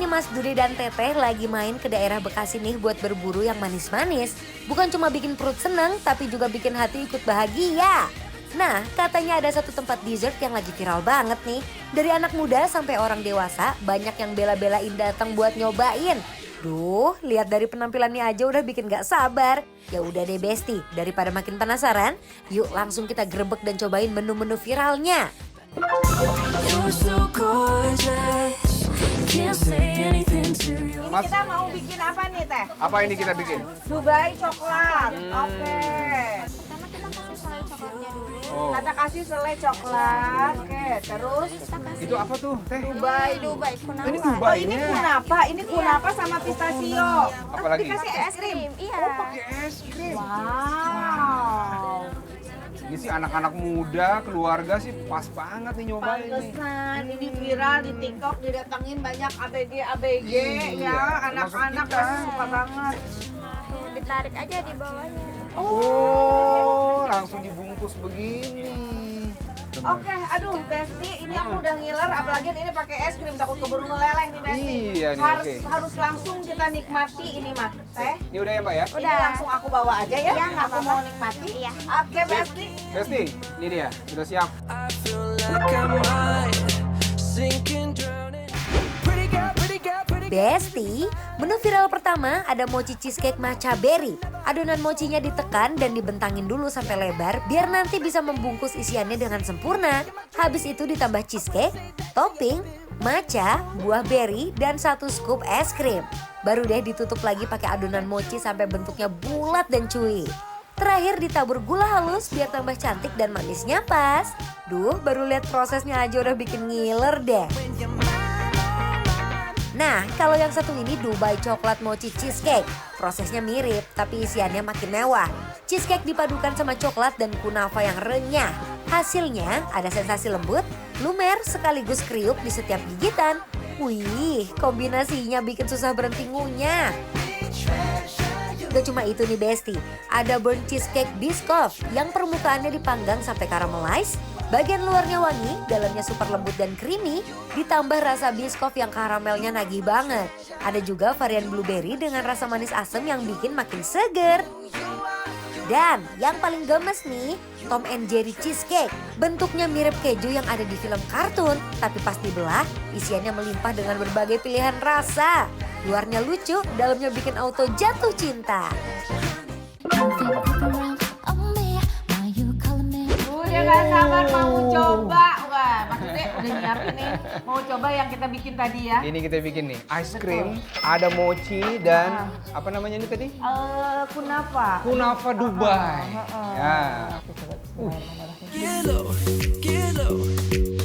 Ini Mas Dude dan Teteh lagi main ke daerah Bekasi nih buat berburu yang manis-manis. Bukan cuma bikin perut seneng, tapi juga bikin hati ikut bahagia. Nah, katanya ada satu tempat dessert yang lagi viral banget nih. Dari anak muda sampai orang dewasa, banyak yang bela-belain datang buat nyobain. Duh, lihat dari penampilannya aja udah bikin gak sabar. Ya udah deh Besti, daripada makin penasaran, yuk langsung kita grebek dan cobain menu-menu viralnya. Ini kita mau bikin apa nih Teh? Apa ini kita bikin? Dubai coklat. Oke. Pertama kita kasih selai coklatnya dulu. Oh. Kita kasih selai coklat. Oke, terus Kita kasih Itu apa tuh, Teh? Dubai. Dubai kunafa. Ini Oh, Dubai. ini kunapa. Ini kunapa sama pistachio. Apa lagi? Dikasih es krim. Iya. Oh, pakai es krim. Wow. Ini sih anak-anak muda, keluarga sih pas banget nih nyobain nih. Pantesan ini viral di TikTok, didatengin banyak ABG Iya, ya, anak-anak termasuk kita. pasti suka banget. Tuh, ditarik aja di bawahnya. Oh, langsung dibungkus begini. Oke, aduh Besti, ini aku udah ngiler, apalagi ini pakai es krim, takut keburu meleleh nih Besti. Iya nih, harus, oke. harus langsung kita nikmati ini mah, Teh. Ini udah ya, Mbak ya? Ini langsung aku bawa aja ya, Iya, nggak aku apa-apa. mau nikmati. Iya. Oke Besti. Besti, ini dia, sudah siap. I feel like I might sinking, drowning. Pretty girl, pretty girl, pretty girl. Besti, menu viral pertama ada mochi cheesecake matcha berry. Adonan mochinya ditekan dan dibentangin dulu sampai lebar biar nanti bisa membungkus isiannya dengan sempurna. Habis itu ditambah cheesecake, topping, matcha, buah berry, dan 1 scoop es krim. Baru deh ditutup lagi pakai adonan mochi sampai bentuknya bulat dan chewy. Terakhir ditabur gula halus biar tambah cantik dan manisnya pas. Duh, baru lihat prosesnya aja udah bikin ngiler deh. Nah, kalau yang satu ini Dubai Coklat Mochi Cheesecake. Prosesnya mirip, tapi isiannya makin mewah. Cheesecake dipadukan sama coklat dan kunafa yang renyah. Hasilnya ada sensasi lembut, lumer sekaligus kriuk di setiap gigitan. Wih, kombinasinya bikin susah berhenti ngunyah. Gak cuma itu nih Besti, ada burnt cheesecake biscoff yang permukaannya dipanggang sampai caramelize. Bagian luarnya wangi, dalamnya super lembut dan creamy, ditambah rasa biscoff yang karamelnya nagih banget. Ada juga varian blueberry dengan rasa manis asem yang bikin makin seger. Dan yang paling gemes nih, Tom and Jerry cheesecake. Bentuknya mirip keju yang ada di film kartun, tapi pas dibelah, isiannya melimpah dengan berbagai pilihan rasa. Luarnya lucu, dalamnya bikin auto jatuh cinta. Udah gak sabar mau coba. Wah, maksudnya udah nyiapin nih. Mau coba yang kita bikin tadi ya. Ini kita bikin nih, ice cream, ada mochi dan apa namanya ini tadi? Kunafa. Kunafa Dubai. Ya. Get low,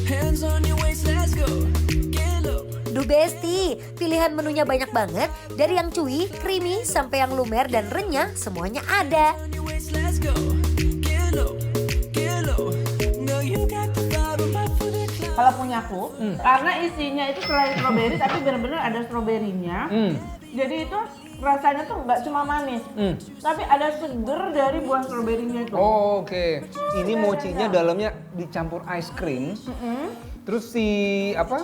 hands on your waist, let's go. Get low. Duh Besti, pilihan menunya banyak banget. Dari yang chewy, creamy, sampai yang lumer dan renyah, semuanya ada. On your waist, let's go. Get low, get low. No, you got the vibe, I'm up for the climb. Kalau punya aku, karena isinya itu selain stroberi, tapi benar-benar ada stroberinya. Jadi itu rasanya tuh nggak cuma manis, tapi ada seger dari buah stroberinya itu. Oh, oke. Ini mochinya dalamnya dicampur ice cream. Terus si apa?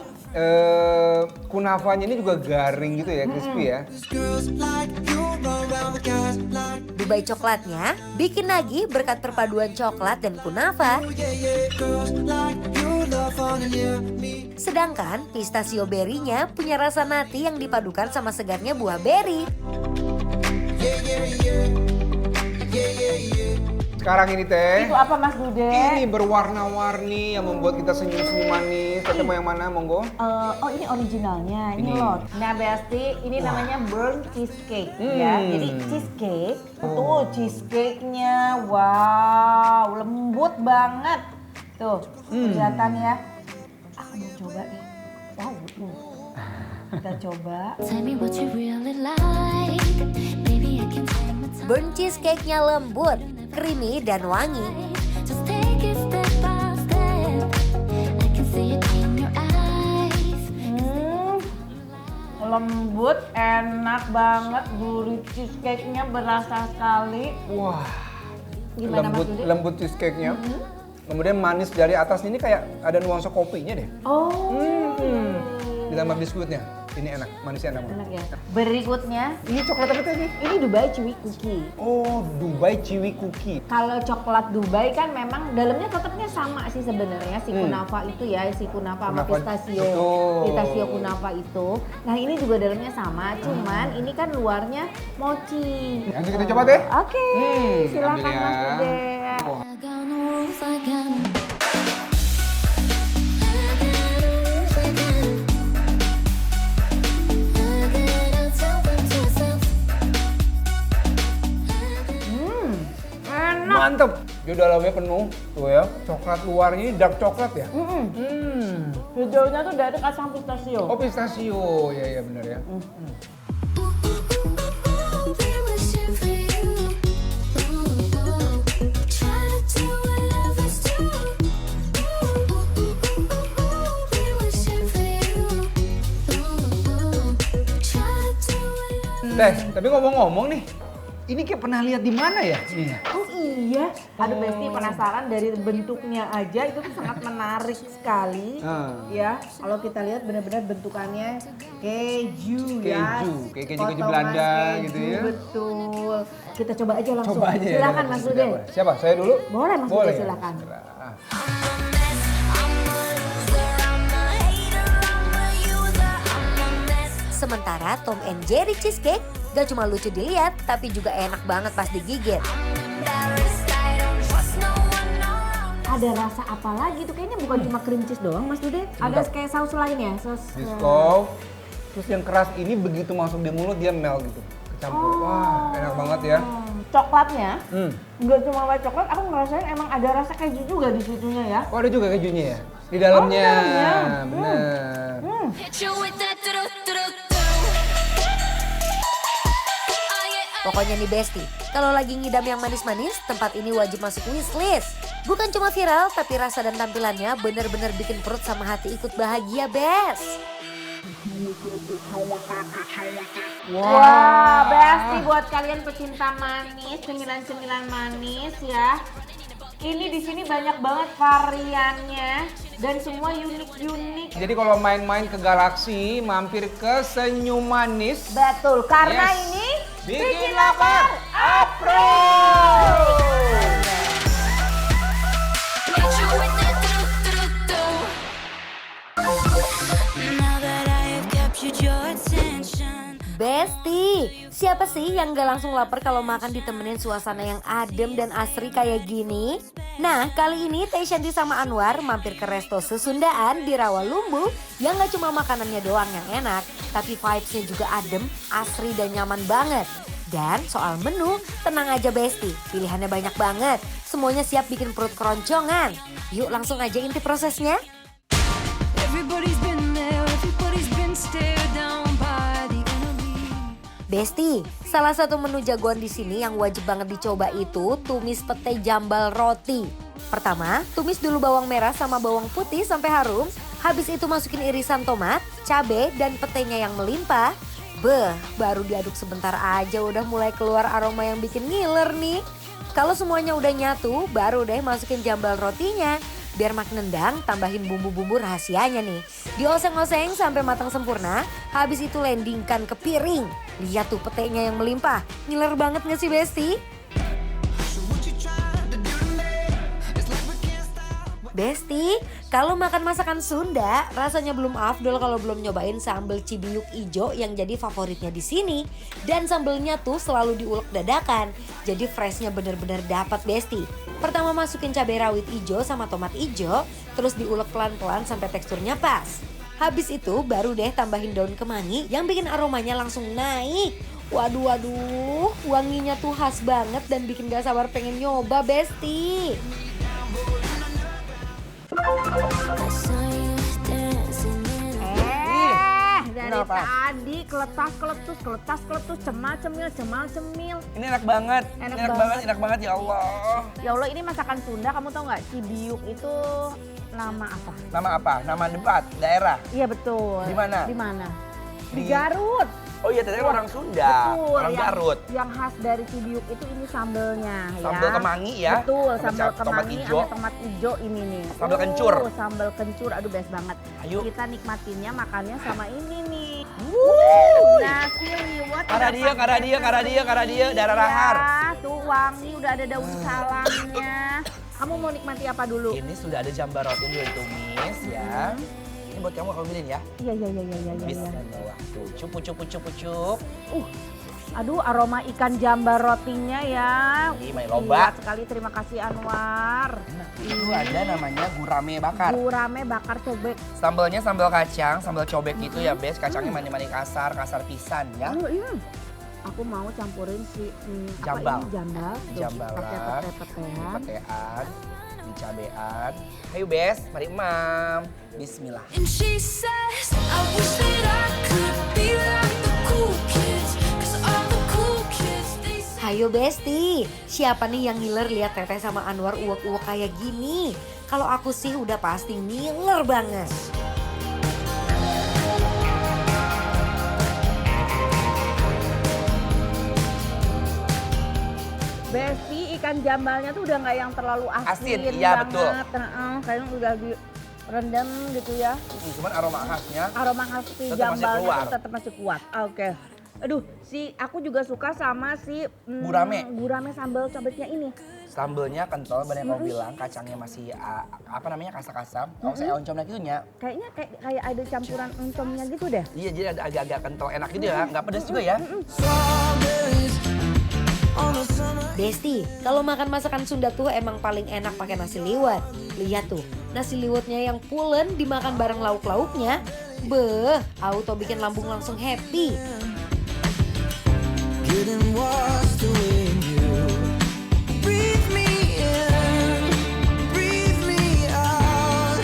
Kunafanya ini juga garing gitu ya, crispy ya. Girls like you run around with guys like Dubai coklatnya bikin nagih berkat perpaduan coklat dan kunafa. yeah, yeah. Girls like you love falling near me. Sedangkan pistachio berry-nya punya rasa nati yang dipadukan sama segarnya buah berry. Yeah, yeah, yeah. Yeah, yeah, yeah. Sekarang ini Teh. Itu apa Mas Dude? Ini berwarna-warni yang membuat kita senyum-senyum manis. Teteh mau yang mana, monggo? Oh ini originalnya, ini Ini. loh. Nah Besti, ini namanya burnt cheesecake ya. Jadi cheesecake, tuh cheesecake-nya, wow lembut banget. Tuh, kelihatan ya. Aku mau coba nih. Wow, tuh. Kita coba. Tell me what you really like. Maybe I can tell you my time. Burnt cheesecake-nya lembut, creamy dan wangi. Just take it step by step. I can see it in your eyes. Lembut, enak banget, gurih cheesecake-nya berasa sekali. Wah, Gimana Mas lembut, Dude? lembut cheesecake-nya. Kemudian manis dari atas ini kayak ada nuansa kopinya deh. Oh. Ditambah biskuitnya. Ini enak, manisnya enak banget. Enak ya. Berikutnya, Ini coklat apa tadi? ini Dubai Chewy Cookie. Oh, Dubai Chewy Cookie. Kalau coklat Dubai kan memang dalamnya tetapnya sama sih sebenarnya si kunafa itu ya, si kunafa sama Kunafa, pistachio. betul. Pistachio kunafa itu. Nah, ini juga dalamnya sama, cuman ini kan luarnya mochi. Langsung kita coba deh. Oke, silakan ambil ya. Mas Dude. Wah. I got no rules, I got no. Enak. Mantep. Dia dalamnya penuh, tuh ya. Coklat luarnya ini dark coklat ya. Hijaunya tuh dari kacang pistachio. Oh pistachio, ya benar ya. Been wishing for you. Try to do what lovers do. Been wishing for you. Try to do what Teh, tapi ngomong-ngomong nih, ini kayak pernah lihat di mana ya? Ini ya? Oh iya, aduh Besti penasaran dari bentuknya aja itu tuh sangat menarik sekali. Ya, kalau kita lihat benar-benar bentukannya keju ya. Keju, kayak keju-keju Potongan Belanda keju, gitu ya. Betul. Kita coba aja langsung. Coba aja ya. Silakan Mas Seperti Dude. apa? Siapa? Saya dulu? Boleh Mas Boleh. Dude, silakan. Ah. Sementara Tom and Jerry cheesecake gak cuma lucu dilihat, tapi juga enak banget pas digigit. Ada rasa apa lagi tuh? Kayaknya bukan cuma cream cheese doang Mas Dude. Ada Bentar. kayak saus lain ya? Saus Biscoff. Terus yang keras ini begitu masuk di mulut dia melt gitu. Kecampur. Wah, enak banget ya. Coklatnya, Hmm. nggak cuma white coklat, aku ngerasain emang ada rasa keju juga di situnya ya. Oh ada juga kejunya ya? Di dalamnya. Oh, di dalamnya. Bener. Hit you with that do-do-do-do. Pokoknya nih Besti, kalau lagi ngidam yang manis-manis, tempat ini wajib masuk wishlist. Bukan cuma viral, tapi rasa dan tampilannya bener-bener bikin perut sama hati ikut bahagia, Bes. Wah, Besti buat kalian pecinta manis, cemilan-cemilan manis ya. Ini di sini banyak banget variannya dan semua unik-unik. Jadi kalau main-main ke Galaksi, mampir ke Senyum Manis. Betul, karena Yes. ini Bikin lapar, approve! Hit you with that do-do-do-do. Now that I have captured your attention. Besti, siapa sih yang gak langsung lapar kalau makan ditemenin suasana yang adem dan asri kayak gini? Nah, kali ini Teh Shanty sama Anwar mampir ke resto sesundaan di Rawalumbu yang gak cuma makanannya doang yang enak, tapi vibes-nya juga adem, asri dan nyaman banget. Dan soal menu, tenang aja Besti, pilihannya banyak banget. Semuanya siap bikin perut keroncongan. Yuk langsung aja intip prosesnya. Everybody's been there, everybody's been stared down by the enemy. Besti, salah satu menu jagoan di sini yang wajib banget dicoba itu tumis pete jambal roti. Pertama, tumis dulu bawang merah sama bawang putih sampai harum. Habis itu masukin irisan tomat, cabai, dan petenya yang melimpah. Beh, baru diaduk sebentar aja udah mulai keluar aroma yang bikin ngiler nih. Kalau semuanya udah nyatu, baru deh masukin jambal rotinya. Biar makin nendang, tambahin bumbu-bumbu rahasianya nih. Dioseng-oseng sampai matang sempurna, habis itu landingkan ke piring. Lihat tuh petenya yang melimpah. Ngiler banget gak sih Besti? Besti, kalau makan masakan Sunda, rasanya belum afdol kalau belum nyobain sambal Cibiuk ijo yang jadi favoritnya di sini. Dan sambelnya tuh selalu diulek dadakan, jadi freshnya bener-bener dapat Besti. Pertama masukin cabai rawit ijo sama tomat ijo, terus diulek pelan-pelan sampai teksturnya pas. Habis itu baru deh tambahin daun kemangi yang bikin aromanya langsung naik. Waduh, wanginya tuh khas banget dan bikin gak sabar pengen nyoba Besti. I saw you dancing in a Dari Kenapa? tadi keletas-keletus, cemal-cemil. Ini enak banget. Enak banget. Enak banget ya Allah. Ya Allah, ini masakan Sunda, kamu tahu nggak Cibiuk itu nama apa? Nama apa? Nama tempat, daerah. Iya betul. Di mana? Di mana? Di Di- Garut. Oh iya, Teteh orang Sunda, Betul, orang Garut. yang khas dari Cibiuk itu ini sambelnya Sambal ya. kemangi ya. Betul, Sama sambal tomat kemangi hijau. sama tomat hijau ini nih. Sambal kencur. Sambal kencur, aduh best banget. Ayo. Kita nikmatinnya makannya sama ini nih. Nasi liwet. Karena dia, darah rahar. Ya, tuh wangi udah ada daun salangnya. Kamu mau nikmati apa dulu? Ini sudah ada jambar roti dulu ditumis ya. Ini buat kamu pilih ya. Iya. Bismillah. Tuh, cup. Aduh, aroma ikan jambar rotinya ya. Ih, main lomba. Iya sekali, terima kasih Anwar. Nah, itu ada namanya gurame bakar. Gurame bakar cobek. Sambelnya sambal kacang, sambal cobek gitu ya, Bes. Kacangnya mani-mani kasar pisan ya. Oh iya. Aku mau campurin si Jambal. Apa ini jambal? Tuh, Jambalan, pakai pete-petean. petean, dicabean. Ayo, Bes, mari Imam. Bismillah. And she says, I wish that I could be like the cool kids. 'Cause all the cool kids, they say. Hayo Besti, siapa nih yang ngiler lihat Teteh sama Anwar uwek-uwek kayak gini? Kalau aku sih udah pasti ngiler banget. Besti, ikan jambalnya tuh udah nggak yang terlalu asin, Asin, iya, banget. betul. Kayaknya udah direndam gitu ya. Cuman aroma khasnya Aroma khas si Tetap masih jambalnya keluar. tuh tetap masih kuat. Oke. Aduh, aku juga suka sama si Gurame. gurame sambal cobeknya ini. sambelnya kental, bener yang kamu bilang, kacangnya masih apa namanya kasar-kasar. Kalau saya oncom lagi tuh Kayaknya kayak ada campuran oncomnya gitu deh. iya jadi ada agak-agak kental, enak gitu ya, nggak pedas juga ya. Besti, kalau makan masakan Sunda tuh emang paling enak pakai nasi liwet. Lihat tuh, nasi liwetnya yang pulen dimakan bareng lauk-lauknya. Beh, auto bikin lambung langsung happy. Getting washed away in you. Breathe me in, breathe me out.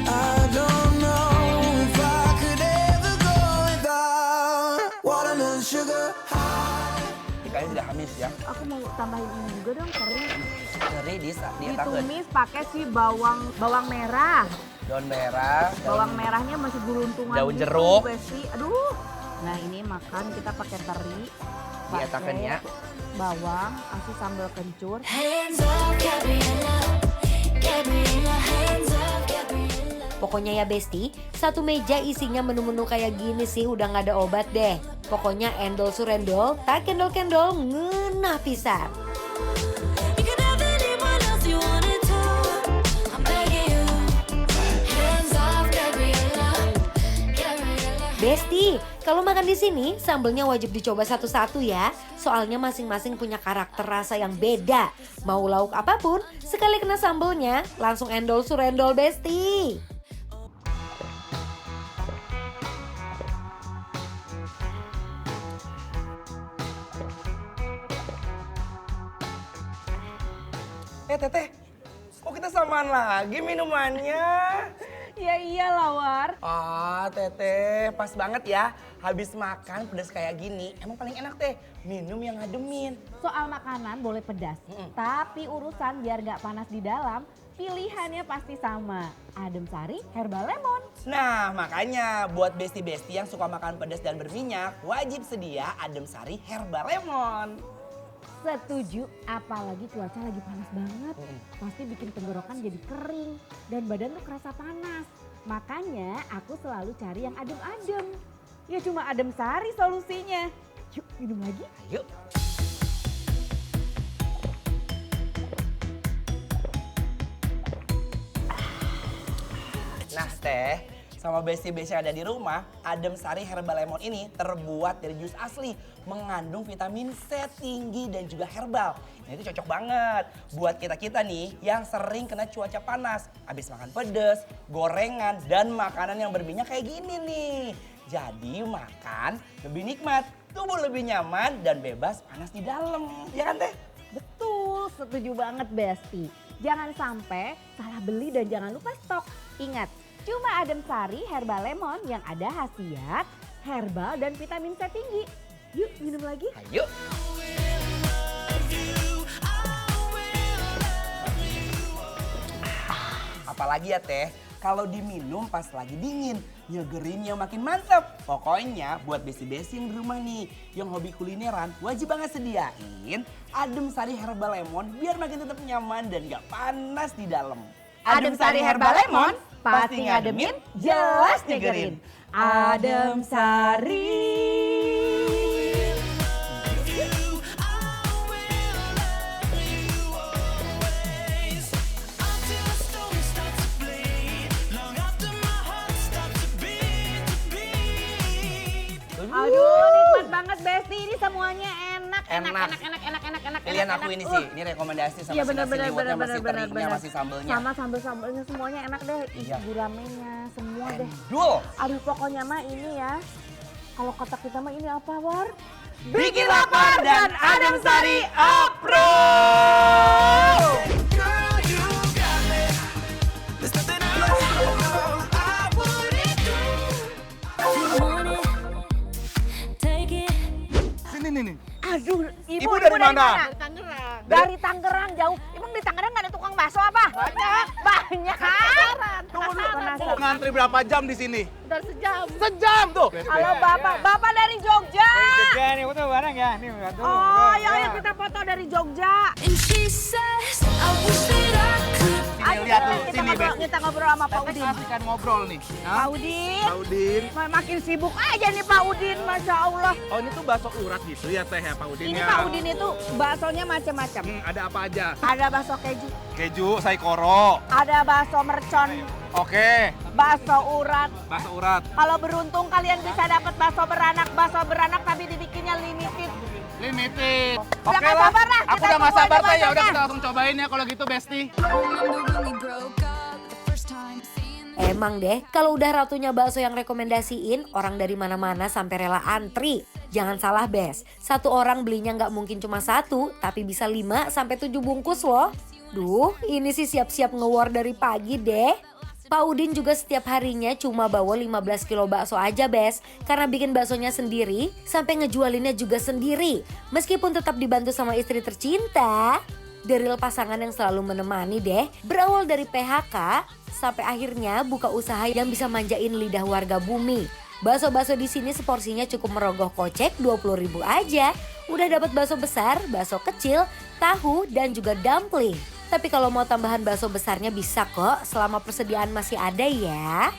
I don't know if I could ever go without watermelon sugar high. Ini kayaknya tidak habis ya. Aku mau tambahin ini juga dong, kering. Ngeri di dietakeun. Ditumis pakai si bawang merah. Daun merah, Bawang merahnya masih beruntungan daun gitu, jeruk. Besti. Aduh. Nah ini makan kita pakai teri. dietakeun ya. Bawang, kasih sambal kencur. Hands up, Gabriella. Gabriella, hands up, Gabriella. Pokoknya ya Besti, satu meja isinya menu-menu kayak gini sih udah gak ada obat deh. Pokoknya endol surendol, tak kendol-kendol, ngenah pisan. You can have anyone else you wanted to. I'm begging you. Hands up, Gabriella. Gabriella. Besti, kalau makan di sini sambelnya wajib dicoba satu-satu ya. Soalnya masing-masing punya karakter rasa yang beda. Mau lauk apapun, sekali kena sambelnya langsung endol surendol Besti. Teteh, kok kita samaan lagi minumannya? Ya iyalah War. Ah, Teteh, pas banget ya. Habis makan pedas kayak gini, emang paling enak teh minum yang ngademin. Soal makanan boleh pedas, tapi urusan biar gak panas di dalam, pilihannya pasti sama. Adem Sari Herbal Lemon. Nah, makanya buat besti-besti yang suka makan pedas dan berminyak, wajib sedia Adem Sari Herbal Lemon. Setuju, apalagi cuaca lagi panas banget. Pasti bikin tenggorokan jadi kering dan badan tuh kerasa panas. Makanya aku selalu cari yang adem-adem. Ya cuma Adem Sari solusinya. Yuk minum lagi. Ayo. Nah teh, sama besti-besti yang ada di rumah, Adem Sari Herbal Lemon ini terbuat dari jus asli, mengandung vitamin C tinggi dan juga herbal. Nah itu cocok banget buat kita-kita nih yang sering kena cuaca panas, habis makan pedas, gorengan, dan makanan yang berminyak kayak gini nih. Jadi makan lebih nikmat, tubuh lebih nyaman, dan bebas panas di dalam. Ya kan teh? Betul, setuju banget Besti. Jangan sampai salah beli dan jangan lupa stok. Ingat, cuma Adem Sari Herbal Lemon yang ada khasiat, herbal dan vitamin C tinggi. Yuk minum lagi. Ayo. Apalagi ya teh, kalau diminum pas lagi dingin. nyegerinnya makin mantap. Pokoknya buat besti-besti yang di rumah nih, yang hobi kulineran, wajib banget sediain Adem Sari Herbal Lemon biar makin tetap nyaman dan gak panas di dalam. Adem Sari Herbal Lemon, pasti ngademin, jelas nyegerin. Adem Sari. Aduh, nikmat banget Besti. Ini semuanya enak. Pilihan aku ini sih, ini rekomendasi sama Iya si nasi bener, liwetnya, masih terinya, masih sambelnya. Sama sambel-sambelnya semuanya enak deh. Isi Iya. guramennya semua deh. Dul, Aduh pokoknya mah ini ya. Kalau kata kita mah ini apa, War? bikin lapar dan Adem Sari approve! Girl, you got me. There's nothing I wouldn't do. Want it, take it. Sini nih. Aduh, Ibu dari mana? Dari Tangerang jauh. Emang di Tangerang nggak ada tukang bakso apa? Banyak. Penasaran. Ngantri berapa jam di sini? Udah sejam. Sejam tuh. Halo Bapak, Bapak dari Jogja. Nih, foto bareng ya. Nih, satu. Oh, ya kita foto dari Jogja. And she says, I wish that I could. Ayo lihat tuh, kita sini, ngobrol, Besti. kita ngobrol sama Pak Udin. Kasihkan ngobrol nih. Pak Udin, Pak Udin. makin sibuk aja nih Pak Udin, Masya Allah. Oh ini tuh bakso urat gitu ya teh ya Pak Udin Ini ya? Pak Udin itu baksonya macam-macam. Ada apa aja? Ada bakso keju, Keju, saikoro. ada bakso mercon, Oke, bakso urat. bakso urat. Kalau beruntung kalian bisa dapat bakso beranak tapi dibikinnya limited. Limited. Udah Oke nggak lah. sabar lah, Aku kita udah nggak tunggu sabar aja teh ya. Udah baksonya. kita langsung cobain ya kalau gitu Besti. Remember when we broke up the first time seeing Emang deh, kalau udah ratunya bakso yang rekomendasiin, orang dari mana-mana sampai rela antri. Jangan salah Bes, satu orang belinya nggak mungkin cuma satu, tapi bisa 5-7 bungkus loh. Duh, ini sih siap-siap nge-war dari pagi deh. Pak Udin juga setiap harinya cuma bawa 15 kilo bakso aja Bes, karena bikin baksonya sendiri, sampai ngejualinnya juga sendiri. Meskipun tetap dibantu sama istri tercinta, dari pasangan yang selalu menemani deh, berawal dari PHK, sampai akhirnya buka usaha yang bisa manjain lidah warga bumi. Bakso-bakso di sini seporsinya cukup merogoh kocek 20.000 aja. Udah dapat bakso besar, bakso kecil, tahu dan juga dumpling. Tapi kalau mau tambahan bakso besarnya bisa kok, selama persediaan masih ada ya.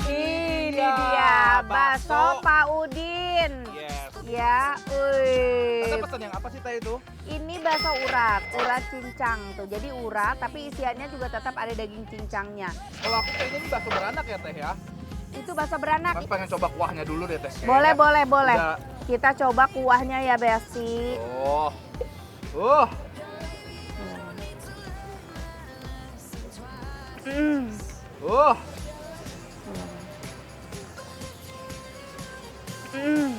Ini dia bakso Pak Udin. Yes. Ya, wih. Kita pesan yang apa sih teh itu? Ini bakso urat cincang tuh. Jadi urat tapi isiannya juga tetap ada daging cincangnya. Kalau aku kayaknya ini bakso beranak ya teh ya. Itu bakso beranak. Kan pengen coba kuahnya dulu deh teh. Boleh, boleh, boleh. Udah. Kita coba kuahnya ya, Besti. Oh. Mm. Mm.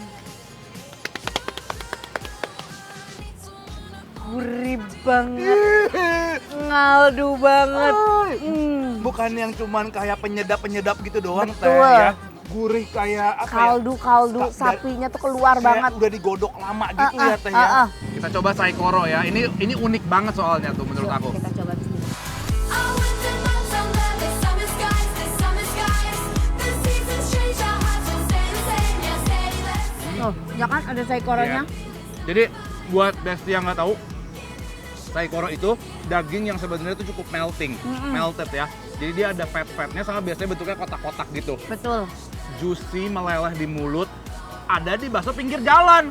Gurih banget, ngaldu banget. Mm. Bukan yang cuman kayak penyedap-penyedap gitu doang teh Betul. ya. Gurih kayak apa ya? Kaldu sapinya tuh keluar banget. Udah digodok lama gitu ya teh ya. Kita coba saikoro ya. Ini unik banget soalnya tuh menurut aku. Kita coba di sini. I went to my summer, the summer skies, the summer skies. The seasons change, our hearts will stay the same, yeah, stay the same. Oh, ya kan ada saikoronya. Iya. Jadi buat Besti yang nggak tahu, saikoro itu daging yang sebenarnya itu cukup melted ya. Jadi dia ada fat-fatnya sama biasanya bentuknya kotak-kotak gitu. Betul. Juicy, meleleh di mulut, ada di bakso pinggir jalan.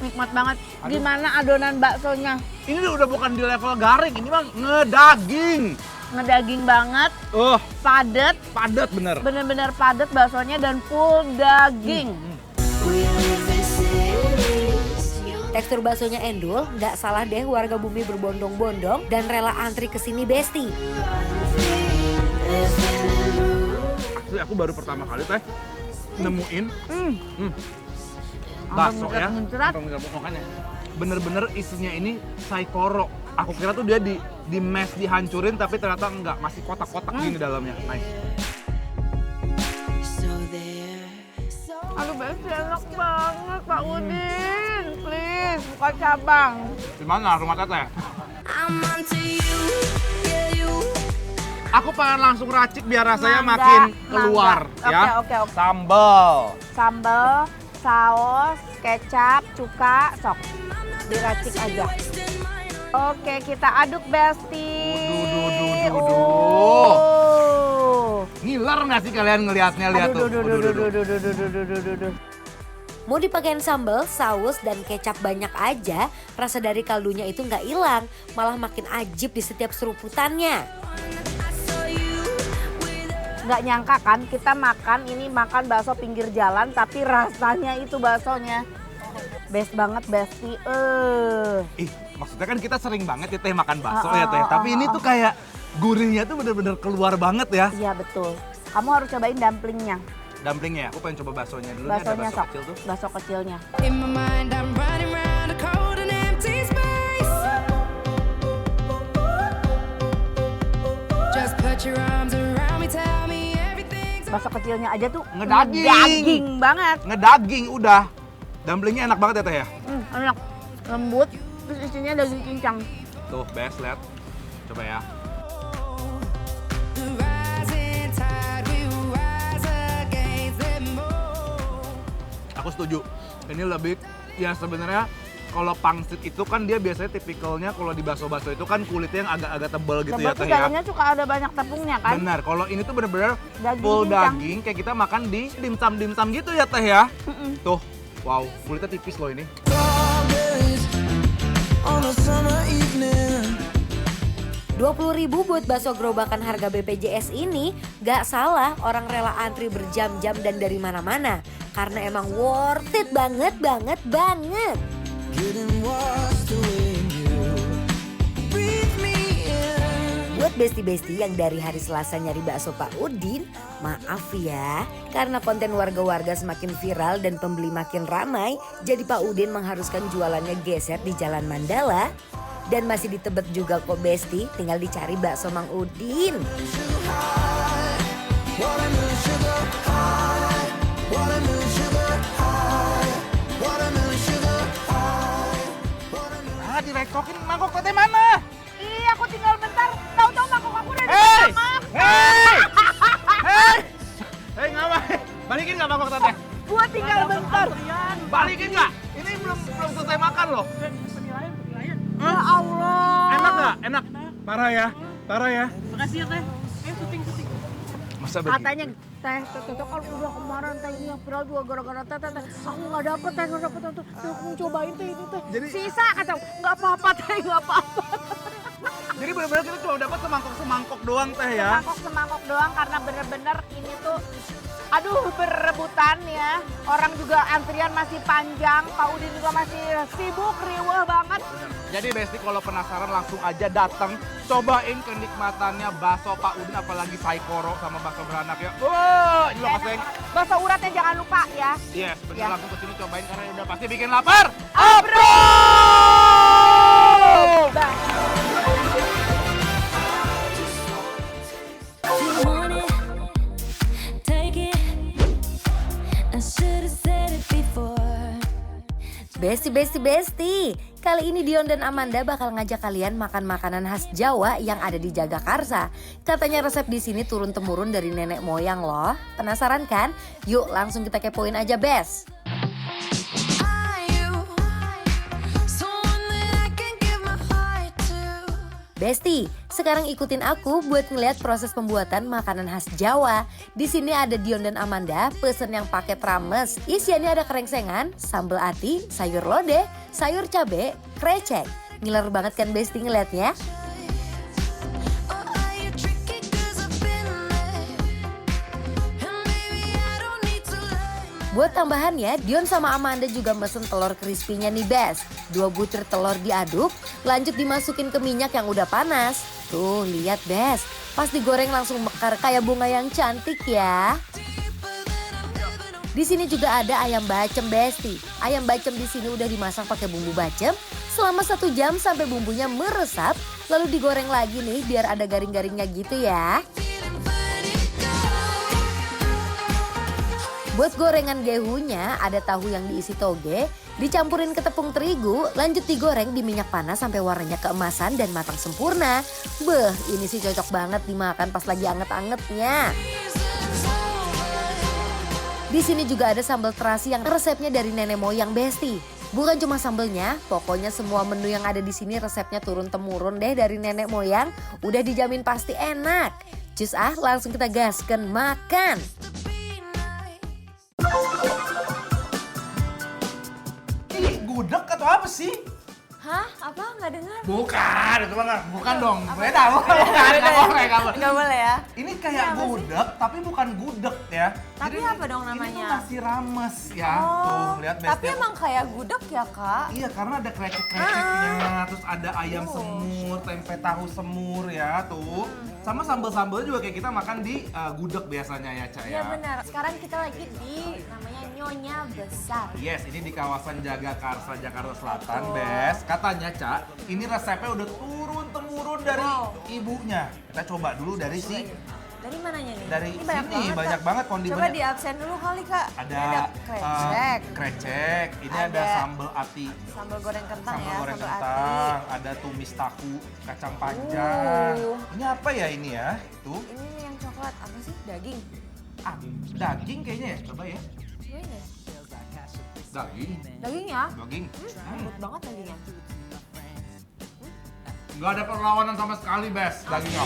Nikmat banget. Gimana adonan baksonya? Ini udah bukan di level garing, ini mah ngedaging. Ngedaging banget, padet, Padat bener. bener-bener padet baksonya dan full daging. Tekstur baksonya endul, nggak salah deh warga bumi berbondong-bondong dan rela antri ke sini Besti. Asli aku baru pertama kali teh nemuin bakso ya. Muncrat. Makanya bener-bener isinya ini saikoro. Aku kira tuh dia di mash dihancurin tapi ternyata enggak, masih kotak-kotak gini dalamnya. Nice. Aduh Besti enak banget Pak Udin. Please buka cabang. Di mana rumah teteh? I'm onto you, yeah you. Aku pengen langsung racik biar rasanya Mangga, makin keluar mangga. ya. Oke. Sambal. Sambal, saus, kecap, cuka, sok. Diracik aja. Oke, kita aduk Besti. Ngiler nggak sih kalian ngelihatnya? Lihat tuh. Mau dipakein sambal, saus, dan kecap banyak aja, rasa dari kaldunya itu nggak hilang, malah makin ajib di setiap seruputannya. Nggak nyangka kan kita makan bakso pinggir jalan tapi rasanya itu baksonya best banget Besti. Ih, maksudnya kan kita sering banget ya Teh makan bakso ya Teh. Tapi ini tuh kayak gurihnya tuh bener-bener keluar banget ya. Iya betul. Kamu harus cobain dumplingnya. Dumplingnya ya, aku pengen coba baksonya dulu. Ini ada Baksonya bakso sok. kecil tuh. Bakso kecilnya. In my mind, I'm running round a cold and empty space. Just put your arms around me, tell me everything's Bakso kecilnya aja tuh Ngedaging. ngedaging banget. Ngedaging udah. Dumplingnya enak banget ya Teh ya. Enak, lembut, terus isinya daging cincang. Tuh, best lihat. Coba ya. the rising tide. We rise against them all. Aku setuju. Ini lebih ya sebenarnya kalau pangsit itu kan dia biasanya tipikalnya kalau di bakso-bakso itu kan kulitnya yang agak-agak tebal gitu ya Tebal tuh Teh ya. dalamnya suka ada banyak tepungnya kan. Benar, kalau ini tuh bener-bener Daging full cincang. daging kayak kita makan di dimsum-dimsum gitu ya Teh ya. Tuh, wow, kulitnya tipis loh ini. Strawberries on a summer evening. 20.000 buat bakso gerobakan harga BPJS ini gak salah orang rela antri berjam-jam dan dari mana-mana. Karena emang worth it banget. Getting washed away in you. Breathe me in. Buat besti-besti yang dari hari Selasa nyari bakso Pak Udin, maaf ya. Karena konten warga-warga semakin viral dan pembeli makin ramai, jadi Pak Udin mengharuskan jualannya geser di Jalan Mandala. Dan masih di Tebet juga kok Besti, tinggal dicari bakso Mang Udin. Watermelon sugar high. Watermelon sugar high. Watermelon sugar high. Ah, direkokin mangkok Teh mana? Iya, aku tinggal bentar. Tahu-tahu mangkok aku udah Hei! dimakan. Hei, ngapain? Balikin nggak mangkok Teteh? Gua tinggal bentar. Balikin nggak? Ini belum selesai makan loh. Ya Allah. Enak nggak? Enak. Parah ya. Masa begini? Katanya teh kan udah kemarin teh ini yang viral juga gara-gara teh aku nggak dapet tuh aku cobain teh ini teh Jadi- sisa kata nggak apa-apa teh nggak apa-apa Jadi benar-benar kita cuma dapat semangkok doang Teh ya. semangkok doang karena bener-bener ini tuh aduh berebutan ya orang juga antrian masih panjang Pak Udin juga masih sibuk riweh banget. Jadi Besti kalau penasaran langsung aja datang, cobain kenikmatannya bakso Pak Udin apalagi saikoro sama bakso beranak ya. Wah, ini loh kaseng. Bakso uratnya jangan lupa ya. Yes, bener Ya. langsung kesini cobain karena udah pasti bikin lapar. You want it, take it. I should have said it before. Besti. Kali ini Dion dan Amanda bakal ngajak kalian makan makanan khas Jawa yang ada di Jagakarsa. Katanya resep di sini turun-temurun dari nenek moyang loh. Penasaran kan? Yuk langsung kita kepoin aja, Bes. Are you someone that I can give my heart to? Besti, sekarang ikutin aku buat ngeliat proses pembuatan makanan khas Jawa. Di sini ada Dion dan Amanda pesen yang paket rames. Isiannya ada kerengsengan, sambal ati, sayur lodeh, sayur cabe, krecek. Ngiler banget kan Besti ngeliatnya? Or are you tricky 'cause I've been there? And maybe I don't need to learn. Buat tambahannya, Dion sama Amanda juga mesen telur crispy-nya nih Bes. 2 butir telur diaduk, lanjut dimasukin ke minyak yang udah panas. Tuh, lihat Bes, pas digoreng langsung mekar kayak bunga yang cantik ya. Di sini juga ada ayam bacem Besti. Ayam bacem di sini udah dimasak pakai bumbu bacem selama 1 jam sampai bumbunya meresap, lalu digoreng lagi nih biar ada garing-garingnya gitu ya. Buat gorengan gehunya, ada tahu yang diisi toge, dicampurin ke tepung terigu, lanjut digoreng di minyak panas sampai warnanya keemasan dan matang sempurna. Beh, ini sih cocok banget dimakan pas lagi anget-angetnya. Di sini juga ada sambal terasi yang resepnya dari nenek moyang Besti. Bukan cuma sambelnya, pokoknya semua menu yang ada di sini resepnya turun-temurun deh dari nenek moyang. Udah dijamin pasti enak. Cus langsung kita gasken makan. Ini gudeg atau apa sih? Hah? Apa? Nggak dengar? Bukan, itu mah bukan dong. Beda, bukan. Nggak boleh ya? Ini kayak gudeg, tapi bukan gudeg ya. Tapi apa dong namanya? Ini tuh nasi rames ya. Tuh, lihat Tapi Besti. emang kayak gudeg ya, Kak? Iya, karena ada krecek-kreceknya, terus ada ayam semur, tempe tahu semur ya, tuh. Sama sambal-sambalnya juga kayak kita makan di gudeg biasanya ya, Ca Iya ya. benar. Sekarang kita lagi di namanya Nyonya Besar. Yes, ini di kawasan Jagakarsa, Jakarta Selatan, Bes. Katanya, Ca, ini resepnya udah turun-temurun dari ibunya. Kita coba dulu dari si Dari mananya nih? dari Ini sini banyak Kak. banget kondimennya. Coba di absen dulu kali, Kak. Ada krecek, krecek, ini ada sambal ati, sambal goreng kentang sambal ya, goreng sambal kentang, ada tumis tahu, kacang panjang. Ini apa ya ini ya? Tuh, Ini nih yang coklat, apa sih? Daging. daging kayaknya ya, coba ya. Cobain deh. Daging, Daging ya? daging. Lembut banget dagingnya. Nggak ada perlawanan sama sekali, Bes, dagingnya.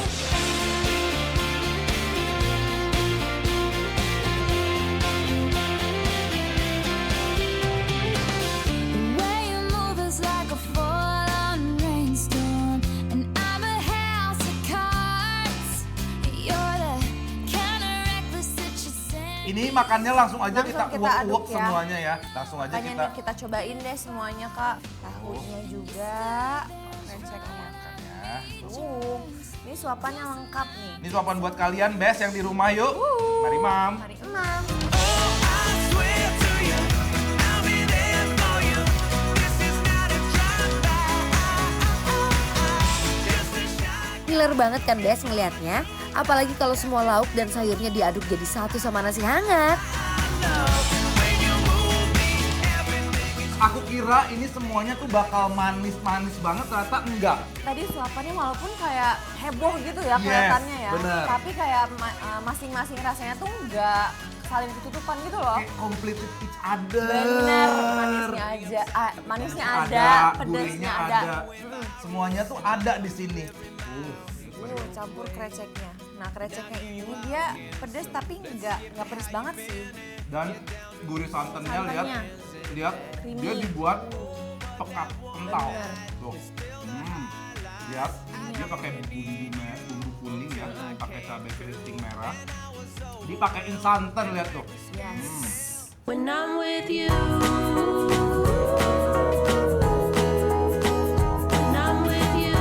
The way you move is like a full-on rainstorm, and I'm a house of cards. You're the kind of reckless that you send. Ini makannya langsung aja Langsung kita kita uak-uak aduk ya. semuanya ya. Langsung aja Makanya kita nih kita cobain deh semuanya, Kak. Tahunya juga, kreceknya. makannya. Ini suapannya lengkap nih. Ini suapan buat kalian, Bes, yang di rumah yuk. Mari, Mam. Mari emam. Killer banget kan Bes ngelihatnya? Apalagi kalau semua lauk dan sayurnya diaduk jadi satu sama nasi hangat. Aku kira ini semuanya tuh bakal manis-manis banget, ternyata enggak. Tadi suapannya walaupun kayak heboh gitu ya Yes, kelihatannya ya. bener. Tapi kayak masing-masing rasanya tuh nggak saling ketutupan gitu loh. Kayak complete each other. Bener, manisnya aja, manisnya ada, pedasnya gurihnya ada. Semuanya tuh ada di sini. Campur kreceknya. Nah kreceknya ini dia pedas tapi nggak pedas banget sih. Dan gurih santannya lihat, Santannya. lihat Creamy. dia dibuat pekat kental. Bener. Tuh, lihat dia pakai bumbu kuning ya, pakai cabai keriting merah, dipakein santan lihat tuh. Yes. When I'm with you. When I'm with you.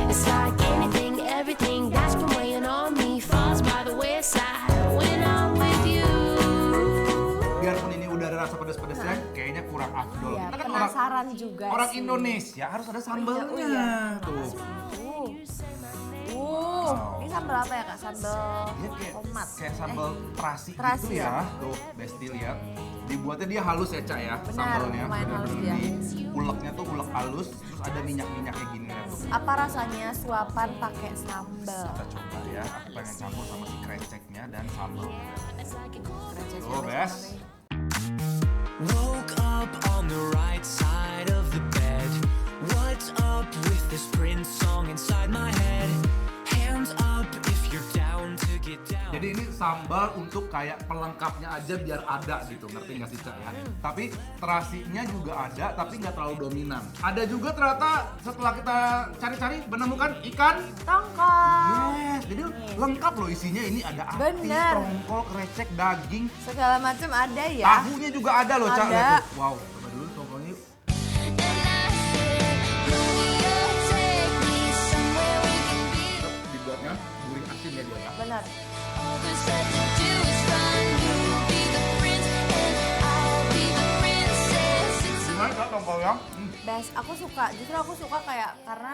It's like anything, everything that's been weighing on me falls by the wayside. When I'm with you. Biarpun ini udah ada rasa pedas-pedasnya, kayaknya kurang afdol. Iya, Kita kan penasaran juga orang sih. Indonesia harus ada sambalnya. iya. Tuh. Ini sambal apa ya Kak? Sambal Dia kayak, tomat. kayak sambal terasi terasi gitu ya? ya. Tuh, Besti lihat. Dibuatnya dia halus ya, Ca ya, Benar, sambalnya. lumayan halus Bener-bener dia. uleknya tuh ulek halus, terus ada minyak-minyaknya gini ya. Tuh. Apa rasanya suapan pakai sambal? Kita coba ya, aku pengen campur sama si kreceknya dan sambal. Kreceknya Tuh, ada Bes. sambal. Woke up on the right side of the bed. What's up with this Prince song inside my head? Hands up if you're down to get down. Jadi ini sambal untuk kayak pelengkapnya aja biar ada gitu, ngerti nggak sih Ca ya? Tapi terasinya juga ada, tapi nggak terlalu dominan. Ada juga ternyata setelah kita cari-cari menemukan ikan. Tongkol. Yes, jadi lengkap loh isinya. Ini ada ati, Bener. tongkol, krecek, daging, Segala macam ada ya. tahunya juga ada loh Ca. Ada. Lihat tuh. Wow, coba dulu tongkolnya yuk. Dibuatnya gurih asin ya dia ya. Benar. Gimana Ca tongkolnya? Best, aku suka. Justru aku suka kayak karena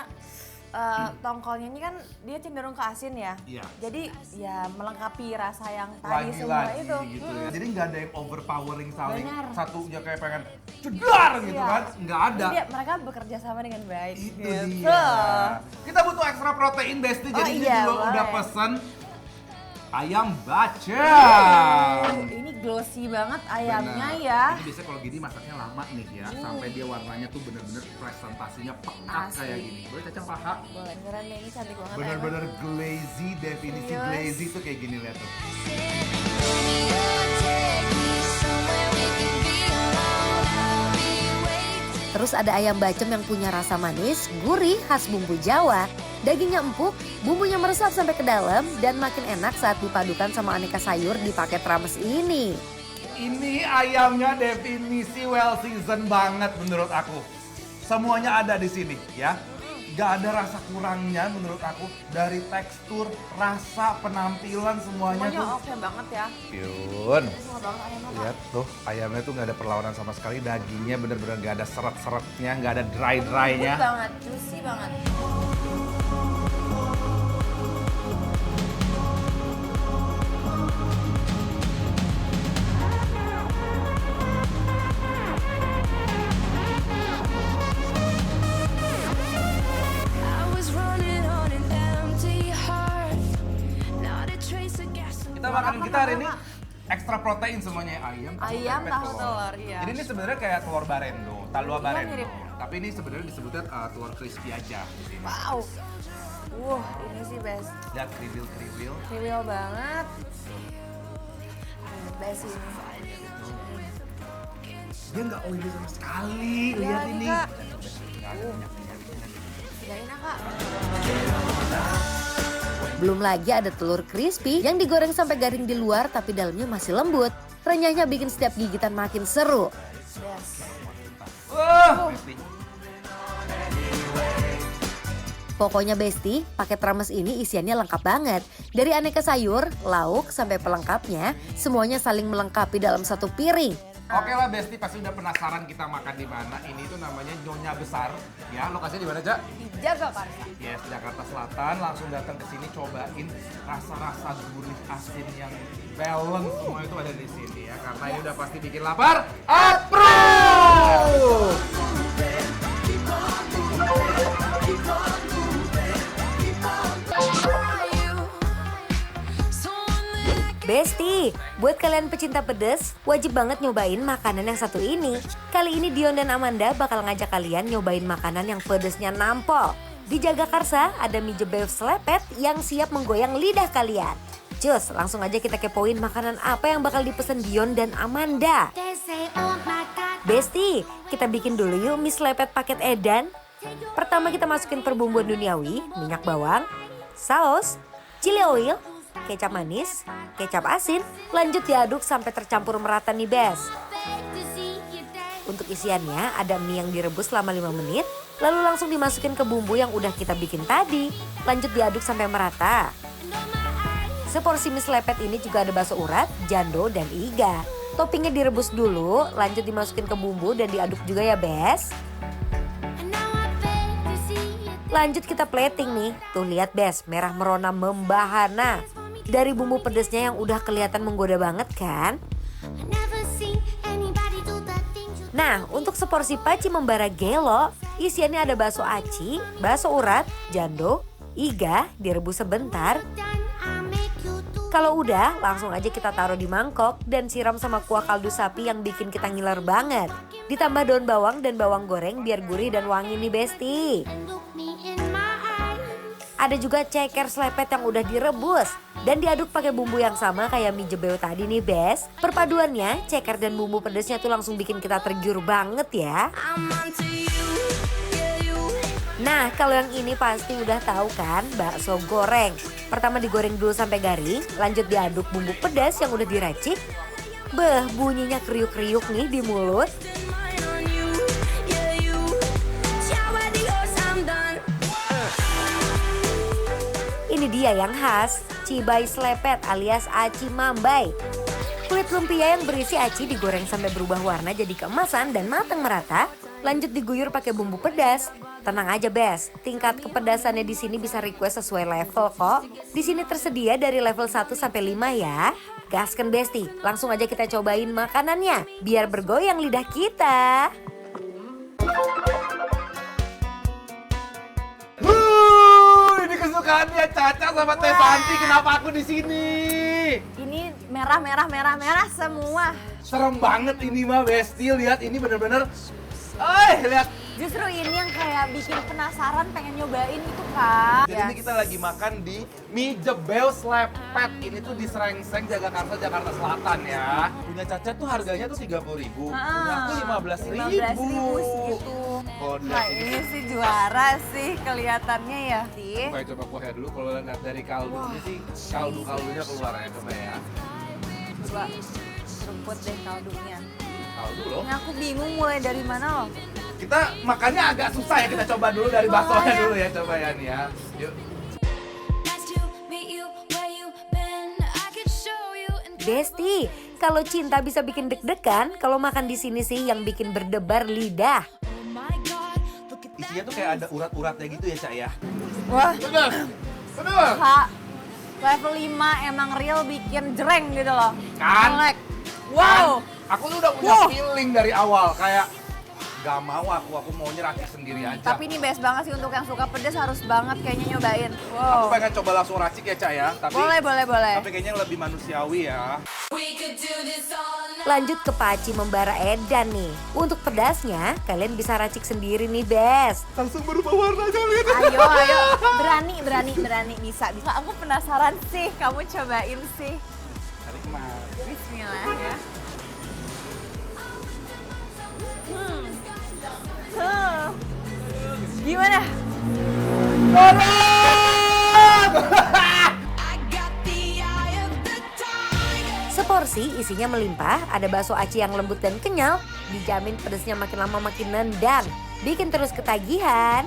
tongkolnya ini kan dia cenderung ke asin ya. Iya. Jadi ya melengkapi rasa yang tadi semua Lagi-lagi itu. gitu ya. Jadi nggak ada yang overpowering saling Benar. satunya kayak pengen cedar gitu Iya. kan. Nggak ada. Jadi mereka bekerja sama dengan baik. Itu gitu. dia. Kita butuh ekstra protein Besti, jadi ini iya, juga udah boleh. pesen ayam baca. Ini glossy banget ayamnya Benar. ya. Ini biasanya kalau gini masaknya lama nih ya, sampai dia warnanya tuh bener-bener presentasinya pekat Asli. kayak gini. Boleh cacang paha? Boleh, beneran deh, ini cantik banget Bener-bener glazy, definisi Serius? glazy tuh kayak gini, lihat tuh. Terus ada ayam bacem yang punya rasa manis, gurih, khas bumbu Jawa. Dagingnya empuk, bumbunya meresap sampai ke dalam dan makin enak saat dipadukan sama aneka sayur di paket rames ini. Ini ayamnya definisi well seasoned banget menurut aku. Semuanya ada di sini ya. Gak ada rasa kurangnya menurut aku. Dari tekstur, rasa, penampilan semuanya Semuanya tuh. oke banget ya. Yun. Semua banget ayamnya. Kak. Lihat tuh ayamnya tuh gak ada perlawanan sama sekali. Dagingnya bener-bener gak ada seret-seretnya, gak ada Lembut dry-drynya. banget, juicy banget. I was running on an empty heart. Not a trace of gasoline. Kita makanan kita hari ini ekstra protein semuanya ya. Ayam, Ayam, pepes, tahu telur, iya. Jadi ini sebenarnya kayak telur barendo, talua Iya, barendo. mirip. Tapi ini sebenarnya disebutnya telur crispy aja di sini. Wow. Ini sih best. Lihat kriwil-kriwil. Kriwil banget. Best ini. Dia nggak oily sama sekali. Iya Lihat lagi, ini. Kak. Nggak ada minyak-minyaknya. Gak enak kak. Belum lagi ada telur crispy yang digoreng sampai garing di luar tapi dalamnya masih lembut. Renyahnya bikin setiap gigitan makin seru. Best. Wah, Pokoknya Besti, paket rames ini isiannya lengkap banget. Dari aneka sayur, lauk, sampai pelengkapnya, semuanya saling melengkapi dalam satu piring. Oke lah Besti, pasti udah penasaran kita makan di mana. Ini tuh namanya Nyonya Besar. Ya, lokasinya di mana, Cak? Di Jagakarsa. Yes, Jakarta Selatan. Langsung datang ke sini cobain rasa-rasa gurih asin yang balance semua itu ada di sini ya. Karena ini udah pasti bikin lapar. Approve! Besti, buat kalian pecinta pedes, wajib banget nyobain makanan yang satu ini. Kali ini Dion dan Amanda bakal ngajak kalian nyobain makanan yang pedesnya nampol. Di Jagakarsa ada mie jebel selepet yang siap menggoyang lidah kalian. Cus, langsung aja kita kepoin makanan apa yang bakal dipesen Dion dan Amanda. Besti, kita bikin dulu yuk mie selepet paket edan. Pertama kita masukin perbumbuan duniawi, minyak bawang, saus, chili oil, kecap manis, kecap asin, lanjut diaduk sampai tercampur merata nih Bes. Untuk isiannya ada mie yang direbus selama 5 menit, lalu langsung dimasukin ke bumbu yang udah kita bikin tadi. Lanjut diaduk sampai merata. Seporsi mie selepet ini juga ada bakso urat, jando, dan iga. Toppingnya direbus dulu, lanjut dimasukin ke bumbu dan diaduk juga ya Bes. Lanjut kita plating nih, tuh lihat Bes, merah merona membahana. Dari bumbu pedesnya yang udah kelihatan menggoda banget kan? Nah, untuk seporsi paci membara gelo, isiannya ada bakso aci, bakso urat, jando, iga, direbus sebentar. Kalau udah, langsung aja kita taruh di mangkok dan siram sama kuah kaldu sapi yang bikin kita ngiler banget. Ditambah daun bawang dan bawang goreng biar gurih dan wangi nih Besti. Ada juga ceker selepet yang udah direbus dan diaduk pakai bumbu yang sama kayak mie jebel tadi nih Bes. Perpaduannya ceker dan bumbu pedesnya tuh langsung bikin kita tergiur banget ya. Nah kalau yang ini pasti udah tahu kan, bakso goreng. Pertama digoreng dulu sampai garing, lanjut diaduk bumbu pedas yang udah diracik. Beh, bunyinya kriuk-kriuk nih di mulut. Ini dia yang khas, cibai selepet alias aci mambai. Kulit lumpia yang berisi aci digoreng sampai berubah warna jadi keemasan dan matang merata. Lanjut diguyur pakai bumbu pedas. Tenang aja, Bes. Tingkat kepedasannya di sini bisa request sesuai level kok. Di sini tersedia dari level 1 sampai 5 ya. Gasken Besti, langsung aja kita cobain makanannya biar bergoyang lidah kita. Ini kesukaannya Caca sama Teh Santi. Kenapa aku di sini? Ini merah semua. Serem banget ini mah Besti. Lihat ini bener-bener. Lihat. Justru ini yang kayak bikin penasaran pengen nyobain itu Kak. Jadi ini kita lagi makan di mie jebel slepet. Ini tuh di Srengseng, Jagakarsa, Jakarta Selatan ya. Punya Caca tuh harganya tuh 30.000. Punya aku 15.000. 15.000 segitu. Kode Nah ini sih juara sih kelihatannya ya. Sih. Coba kuahnya dulu, kalau lihat dari kaldunya sih kaldu-kaldunya keluar ya, coba ya. Coba seruput deh kaldunya. Kaldu loh. Ini aku bingung mulai dari mana loh. Kita makannya agak susah ya, kita coba dulu dari baksonya dulu ya, coba ya nih ya. Yuk. Nice to meet you where you been. I could show you in Besti, kalau cinta bisa bikin deg-degan, kalau makan di sini sih yang bikin berdebar lidah. oh my god, look at that. Isinya tuh kayak ada urat-uratnya gitu ya, Cak ya. Wah Bener. Bener. Kak, level 5 emang real bikin jreng gitu loh. Kan? Melek. Wow. Aku tuh udah punya feeling dari awal kayak gak mau aku maunya racik sendiri aja. Tapi ini best banget sih untuk yang suka pedas harus banget kayaknya nyobain. Aku Wow. pengen coba langsung racik ya, Cak ya. Tapi Boleh. Tapi kayaknya yang lebih manusiawi ya. Lanjut ke Paci Membara Edan nih. Untuk pedasnya, kalian bisa racik sendiri nih, Bes. Langsung berubah warna kalian. Ayo. Berani. Bisa. Aku penasaran sih, kamu cobain sih. Tarik mas. Bismillah ya. Gimana? Seporsi isinya melimpah, ada bakso aci yang lembut dan kenyal, dijamin pedasnya makin lama makin nendang, bikin terus ketagihan.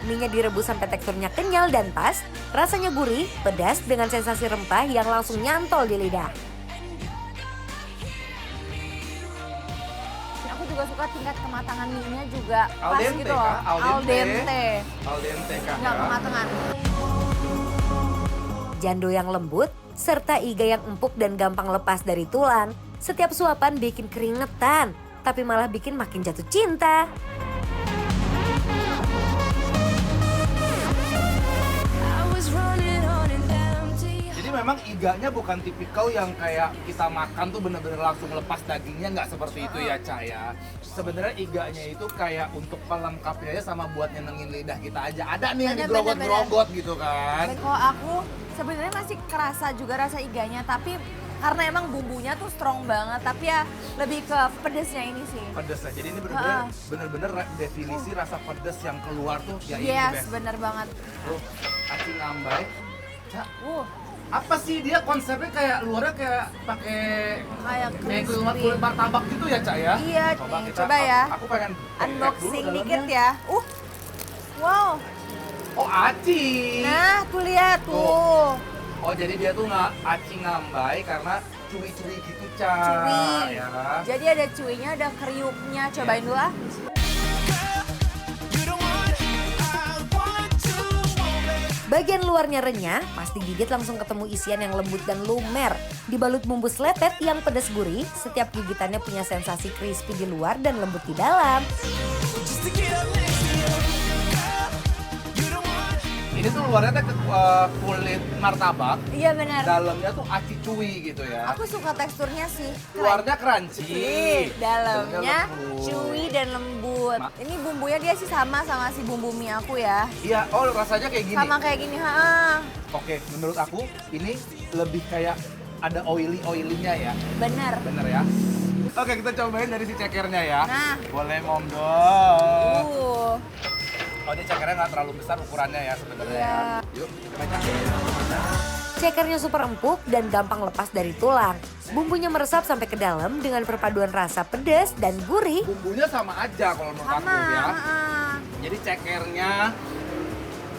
Mie-nya direbus sampai teksturnya kenyal dan pas, rasanya gurih, pedas dengan sensasi rempah yang langsung nyantol di lidah. Aku juga suka tingkat kematangan mie-nya juga Al pas dente, gitu loh. Kak, al dente. Al dente Kak Nggak ya. kematangan. Jando yang lembut, serta iga yang empuk dan gampang lepas dari tulang. Setiap suapan bikin keringetan, tapi malah bikin makin jatuh cinta. I was running on an empty. Jadi memang iganya bukan tipikal yang kayak kita makan tuh bener-bener langsung lepas dagingnya, nggak seperti itu ya, Ca ya. Sebenarnya iganya itu kayak untuk pelengkapnya aja sama buat nyenengin lidah kita aja. Ada nih yang Bener, digerogot-gerogot gitu kan. Dan kalau aku sebenarnya masih kerasa juga rasa iganya, tapi karena emang bumbunya tuh strong banget, tapi ya lebih ke pedesnya ini sih. Pedes ya. Jadi ini Ha-ha. bener-bener definisi rasa pedes yang keluar tuh ya ini Yes, Bes. bener banget. Tuh, aci ngambai. Ca, Uh, apa sih dia konsepnya kayak luarnya kayak pakai kayak crispy. kulit martabak gitu ya, Ca ya? Iya, Coba coba ya. Aku pengen Unboxing dulu dikit dalamnya. ya. Wow. Oh, aci. Nah, tuh lihat tuh. Oh, jadi dia tuh nggak aci ngambai karena cuy-cuy gitu, Ca. Cuy. Ya. Jadi ada cuinya, ada kriuknya. Cobain dulu ah. Bagian luarnya renyah, pas digigit langsung ketemu isian yang lembut dan lumer. Dibalut bumbu seletet yang pedas gurih, setiap gigitannya punya sensasi crispy di luar dan lembut di dalam. Ini tuh luarnya tuh kulit martabak, Iya benar. dalamnya tuh aci cuy gitu ya. Aku suka teksturnya sih. Luarnya crunchy, Dalamnya lembut. chewy dan lembut. Ini bumbunya dia sih sama si bumbu mie aku ya. Iya, oh rasanya kayak gini. Sama kayak gini, ha. Oke, menurut aku ini lebih kayak ada oily-oilynya ya. Bener. Bener ya? Oke, kita cobain dari si cekernya ya. Nah. Boleh monggo. Oh, dia cekernya nggak terlalu besar ukurannya ya sebenarnya ya. Yuk, kita baca. Cekernya super empuk dan gampang lepas dari tulang. Bumbunya meresap sampai ke dalam dengan perpaduan rasa pedas dan gurih. Bumbunya sama aja kalau menurut aku Sama. ya. ha. Jadi cekernya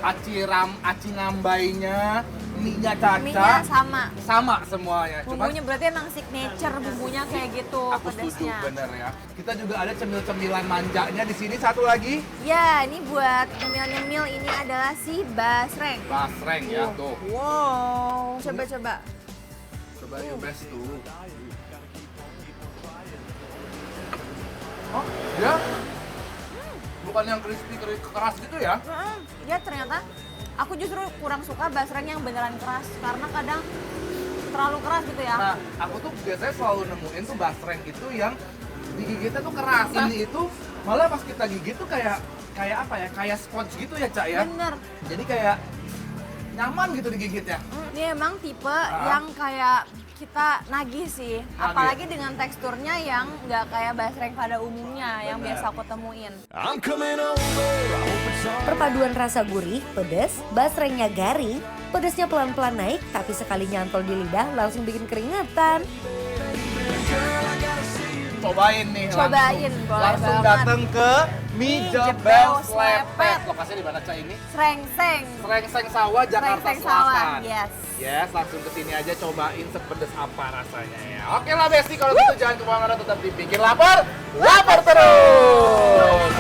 aci ngambainya, mie-nya Mie-nya Caca sama. semuanya. Cuman Bumbunya berarti emang signature bumbunya kayak gitu aku setuju pedesnya. bener ya. Kita juga ada cemil-cemilan manjanya di sini satu lagi. Ya, ini buat nyemil-nyemil ini adalah si basreng. Basreng ya tuh. Wow, coba-coba. Coba yuk best tuh. Oh, dia bukan yang crispy keras gitu ya? Ya ternyata aku justru kurang suka basreng yang beneran keras karena kadang terlalu keras gitu ya. Nah, aku tuh biasanya selalu nemuin tuh basreng itu yang digigitnya tuh keras. Ini itu malah pas kita gigit tuh kayak apa ya? Kayak sponge gitu ya, Cak ya? Bener. Jadi kayak nyaman gitu digigitnya. Ini emang tipe yang kayak kita nagih sih. Apalagi dengan teksturnya yang nggak kayak basreng pada umumnya yang biasa aku temuin. I'm coming over. I hope it's all Perpaduan rasa gurih, pedas, basrengnya garing, pedasnya pelan-pelan naik, tapi sekali nyantol di lidah langsung bikin keringetan. cobain nih Cobain, boleh langsung banget. dateng ke Mie Mie Jebel Jebel Slepet. Slepet. Lokasinya di mana, Cak ini? Srengseng. Srengseng Sawah, Jakarta Srengseng Selatan. Sawah, yes. Yes, langsung kesini aja cobain sepedes apa rasanya ya. Oke lah Besti, kalau gitu jangan kemana-mana, tetap dipikir lapar, lapar terus.